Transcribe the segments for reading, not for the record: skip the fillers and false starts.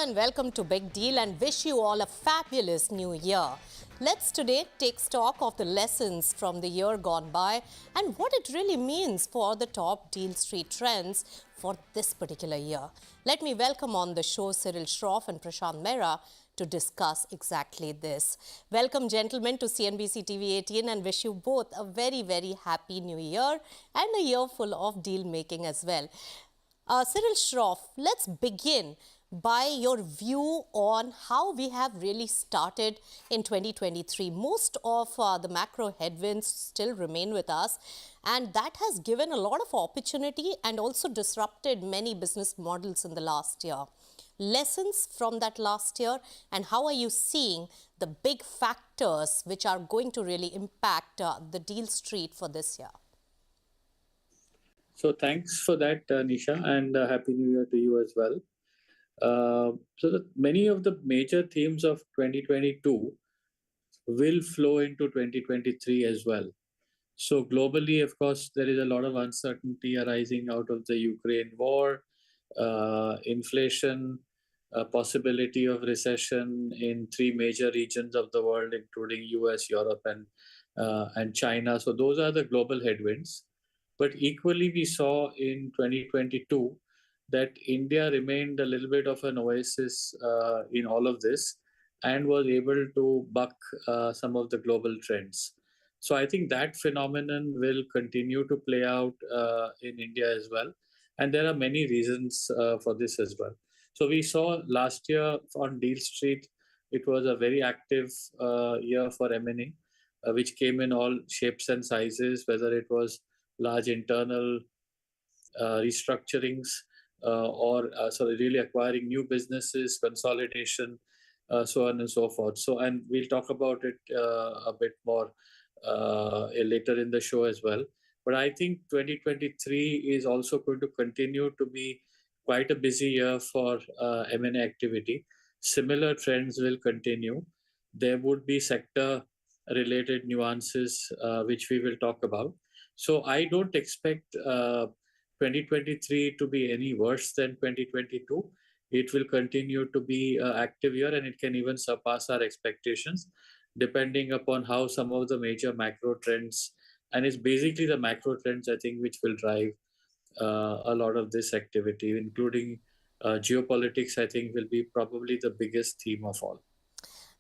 and welcome to Big Deal and wish you all a fabulous new year. Let's today take stock of the lessons from the year gone by and what it really means for the top Deal Street trends for this particular year. Let me welcome on the show Cyril Shroff and Prashant Mehra to discuss exactly this. Welcome, gentlemen, to CNBC-TV18 and wish you both a very, very happy new year and a year full of deal making as well. Cyril Shroff, let's begin by your view on how we have really started in 2023. Most of the macro headwinds still remain with us, and that has given a lot of opportunity and also disrupted many business models in the last year. Lessons from that last year, and how are you seeing the big factors which are going to really impact the deal street for this year? So thanks for that, Nisha, and Happy New Year to you as well. Many of the major themes of 2022 will flow into 2023 as well. So globally, of course, there is a lot of uncertainty arising out of the Ukraine war, inflation, possibility of recession in three major regions of the world, including US, Europe, and China. So those are the global headwinds. But equally, we saw in 2022 that India remained a little bit of an oasis in all of this and was able to buck some of the global trends. So I think that phenomenon will continue to play out in India as well. And there are many reasons for this as well. So we saw last year on Deal Street, it was a very active year for M&A, which came in all shapes and sizes, whether it was large internal restructurings or really acquiring new businesses, consolidation, so on and so forth. And we'll talk about it a bit more later in the show as well. But I think 2023 is also going to continue to be quite a busy year for M&A activity. Similar trends will continue. There would be sector-related nuances, which we will talk about. So I don't expect 2023 to be any worse than 2022. It will continue to be an active year, and it can even surpass our expectations, depending upon how some of the major macro trends, and it's basically the macro trends, I think, which will drive a lot of this activity, including geopolitics, I think, will be probably the biggest theme of all.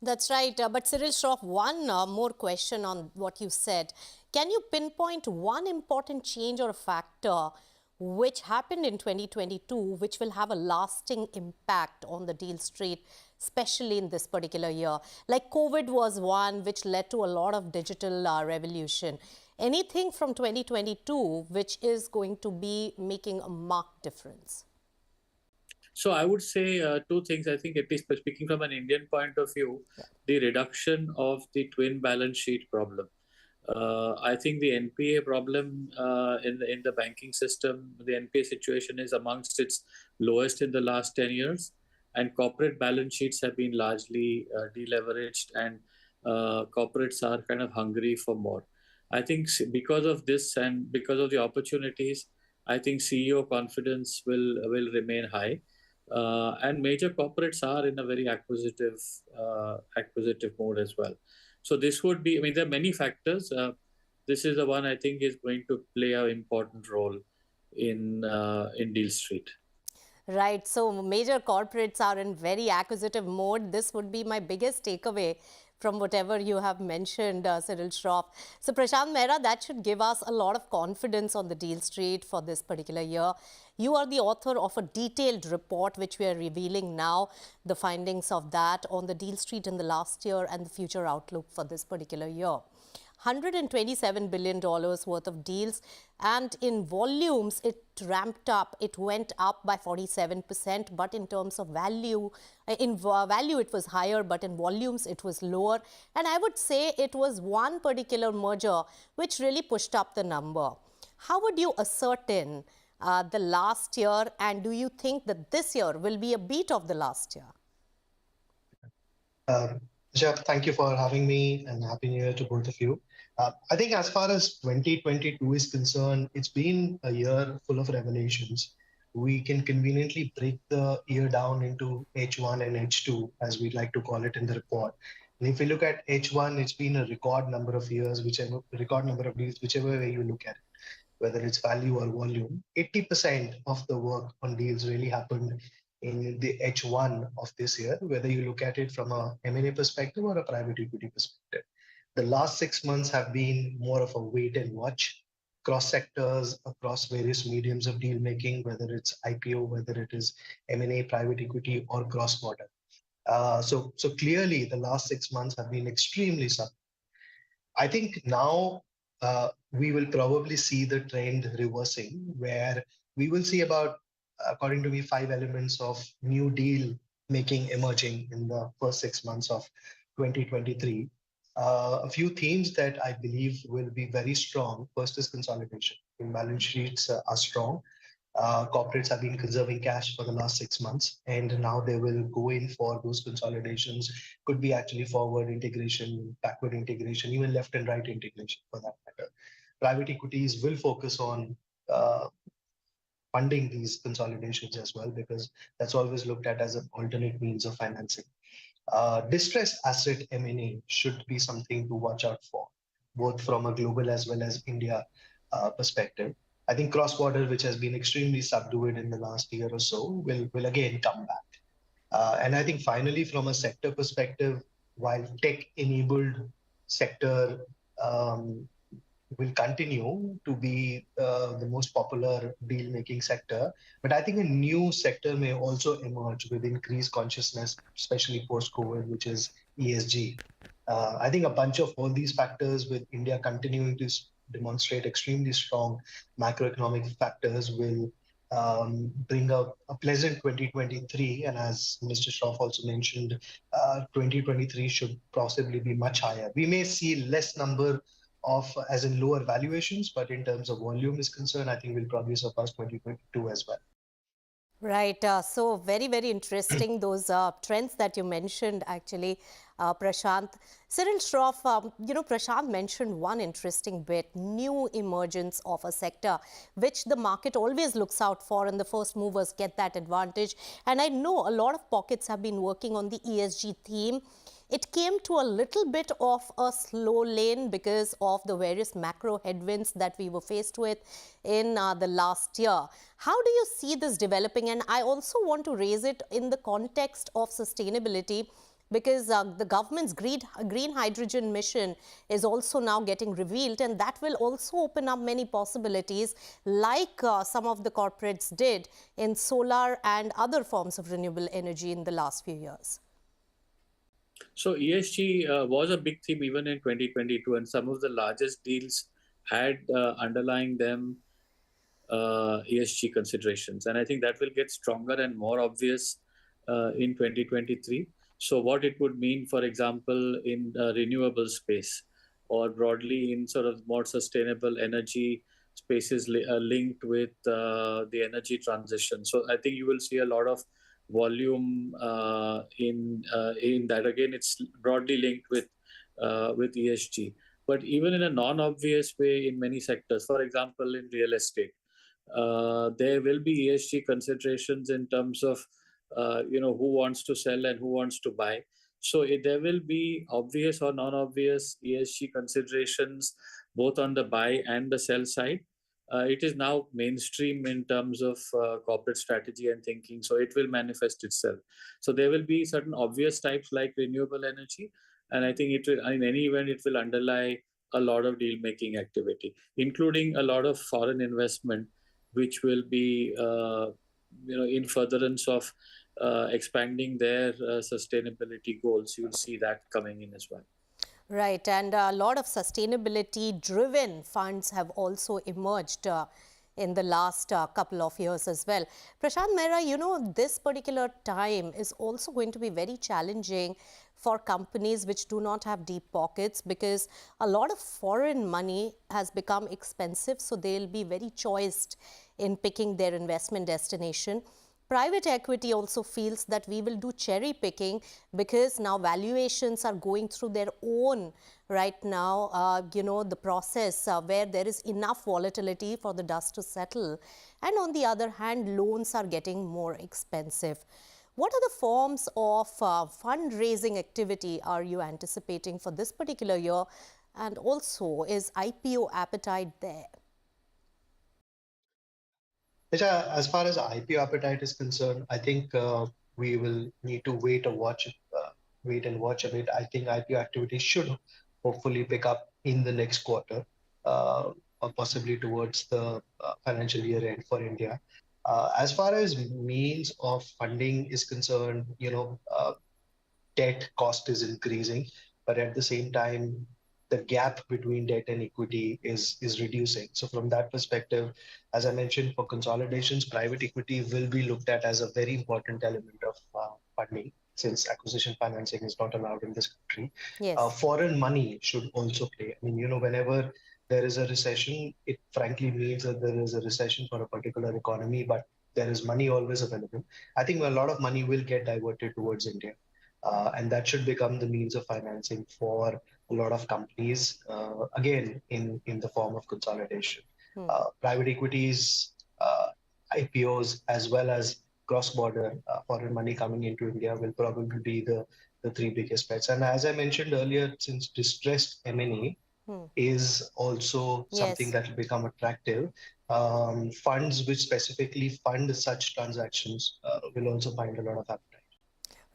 That's right. But Cyril Shroff, one more question on what you said. Can you pinpoint one important change or a factor which happened in 2022, which will have a lasting impact on the deal street, especially in this particular year? Like COVID was one which led to a lot of digital revolution. Anything from 2022 which is going to be making a marked difference? So I would say two things. I think, at least speaking from an Indian point of view, the reduction of the twin balance sheet problem. I think the NPA problem in the banking system, the NPA situation is amongst its lowest in the last 10 years. And corporate balance sheets have been largely deleveraged, and corporates are kind of hungry for more. I think because of this and because of the opportunities, I think CEO confidence will remain high. And major corporates are in a very acquisitive mode as well. So this would be, I mean, there are many factors. This is the one I think is going to play an important role in Deal Street. Right. So major corporates are in very acquisitive mode. This would be my biggest takeaway from whatever you have mentioned, Cyril Shroff. So Prashant Mehra, that should give us a lot of confidence on the deal street for this particular year. You are the author of a detailed report, which we are revealing now, the findings of that on the deal street in the last year and the future outlook for this particular year. $127 billion worth of deals, and in volumes it ramped up. It went up by 47%, but in terms of value, value it was higher, but in volumes it was lower. And I would say it was one particular merger which really pushed up the number. How would you ascertain the last year, and do you think that this year will be a beat of the last year? Jeff, thank you for having me, and Happy New Year to both of you. I think as far as 2022 is concerned, it's been a year full of revelations. we can conveniently break the year down into H1 and H2, as we like to call it in the report. And if you look at H1, it's been a record number of years, whichever record number of deals, whichever way you look at it, whether it's value or volume. 80% of the work on deals really happened in the H1 of this year, whether you look at it from a M&A perspective or a private equity perspective. The last 6 months have been more of a wait and watch cross sectors, across various mediums of deal making, whether it's IPO, whether it is M&A, private equity, or cross border. So clearly, the last 6 months have been extremely subtle. I think now we will probably see the trend reversing, where we will see about, according to me, 5 elements of new deal making emerging in the first 6 months of 2023. A few themes that I believe will be very strong. First is consolidation. Balance sheets are strong. Corporates have been conserving cash for the last 6 months, and now they will go in for those consolidations. Could be actually forward integration, backward integration, even left and right integration for that matter. Private equities will focus on funding these consolidations as well, because that's always looked at as an alternate means of financing. Distressed asset M&A should be something to watch out for, both from a global as well as India perspective. I think cross-border, which has been extremely subdued in the last year or so, will again come back. And I think finally, from a sector perspective, while tech-enabled sector will continue to be the most popular deal-making sector, but I think a new sector may also emerge with increased consciousness, especially post-COVID, which is ESG. I think a bunch of all these factors, with India continuing to demonstrate extremely strong macroeconomic factors, will bring a pleasant 2023. And as Mr. Shroff also mentioned, 2023 should possibly be much higher. We may see less number of, as in lower valuations, but in terms of volume is concerned, I think we'll probably surpass 2022 as well. Right. So very, very interesting, those trends that you mentioned, actually, Prashant. Cyril Shroff, Prashant mentioned one interesting bit, new emergence of a sector, which the market always looks out for, and the first movers get that advantage. And I know a lot of pockets have been working on the ESG theme. It came to a little bit of a slow lane because of the various macro headwinds that we were faced with in the last year. How do you see this developing? And I also want to raise it in the context of sustainability, because the government's green hydrogen mission is also now getting revealed, and that will also open up many possibilities, like some of the corporates did in solar and other forms of renewable energy in the last few years. So ESG was a big theme even in 2022, and some of the largest deals had underlying them ESG considerations. And I think that will get stronger and more obvious in 2023. So what it would mean, for example, in renewable space, or broadly in sort of more sustainable energy spaces linked with the energy transition. So I think you will see a lot of volume in that. Again, it's broadly linked with ESG, but even in a non-obvious way in many sectors. For example, in real estate, there will be ESG considerations in terms of who wants to sell and who wants to buy. So there will be obvious or non-obvious ESG considerations both on the buy and the sell side. It is now mainstream in terms of corporate strategy and thinking, so it will manifest itself. So there will be certain obvious types like renewable energy, and I think it will, in any event, it will underlie a lot of deal-making activity, including a lot of foreign investment, which will be in furtherance of expanding their sustainability goals. You'll see that coming in as well. Right, and a lot of sustainability-driven funds have also emerged in the last couple of years as well. Prashant Mehra, this particular time is also going to be very challenging for companies which do not have deep pockets, because a lot of foreign money has become expensive, so they'll be very choiced in picking their investment destination. Private equity also feels that we will do cherry picking because now valuations are going through their own right now, the process where there is enough volatility for the dust to settle. And on the other hand, loans are getting more expensive. What are the forms of fundraising activity are you anticipating for this particular year? And also, is IPO appetite there? As far as IPO appetite is concerned, I think we will need to wait and watch a bit. I think IPO activity should hopefully pick up in the next quarter, or possibly towards the financial year end for India. As far as means of funding is concerned, debt cost is increasing, but at the same time, the gap between debt and equity is reducing. So from that perspective, as I mentioned, for consolidations, private equity will be looked at as a very important element of funding, since acquisition financing is not allowed in this country. Yes. Foreign money should also play. I mean, whenever there is a recession, it frankly means that there is a recession for a particular economy, but there is money always available. I think a lot of money will get diverted towards India. And that should become the means of financing for a lot of companies, again, in the form of consolidation. Private equities, IPOs, as well as cross-border foreign money coming into India will probably be the three biggest bets. And as I mentioned earlier, since distressed M&A is also something Yes. that will become attractive, funds which specifically fund such transactions will also find a lot of appetite.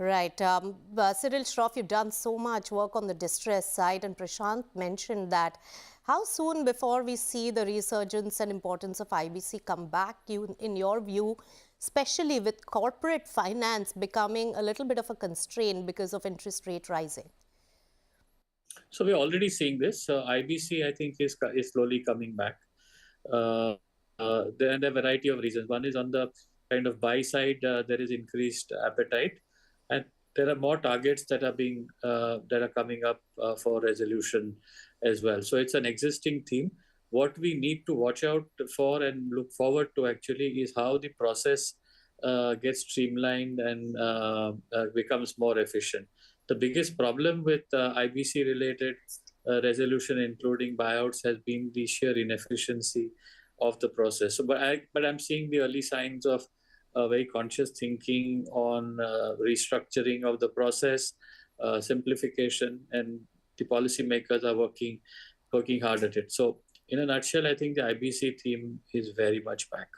Right. Cyril Shroff, you've done so much work on the distress side, and Prashant mentioned that. How soon before we see the resurgence and importance of IBC come back, in your view, especially with corporate finance becoming a little bit of a constraint because of interest rate rising? So we're already seeing this. IBC, I think, is slowly coming back. There are a variety of reasons. One is on the kind of buy side, there is increased appetite, and there are more targets that are coming up for resolution as well. So it's an existing theme. What we need to watch out for and look forward to actually is how the process gets streamlined and becomes more efficient. The biggest problem with IBC related resolution, including buyouts, has been the sheer inefficiency of the process. So, but I'm seeing the early signs of very conscious thinking on restructuring of the process, simplification, and the policymakers are working hard at it. So, in a nutshell, I think the IBC theme is very much back.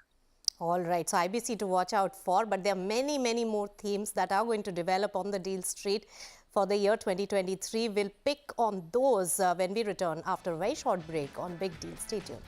All right, so IBC to watch out for, but there are many, many more themes that are going to develop on the deal street for the year 2023. We'll pick on those when we return after a very short break on Big Deal. Stay tuned.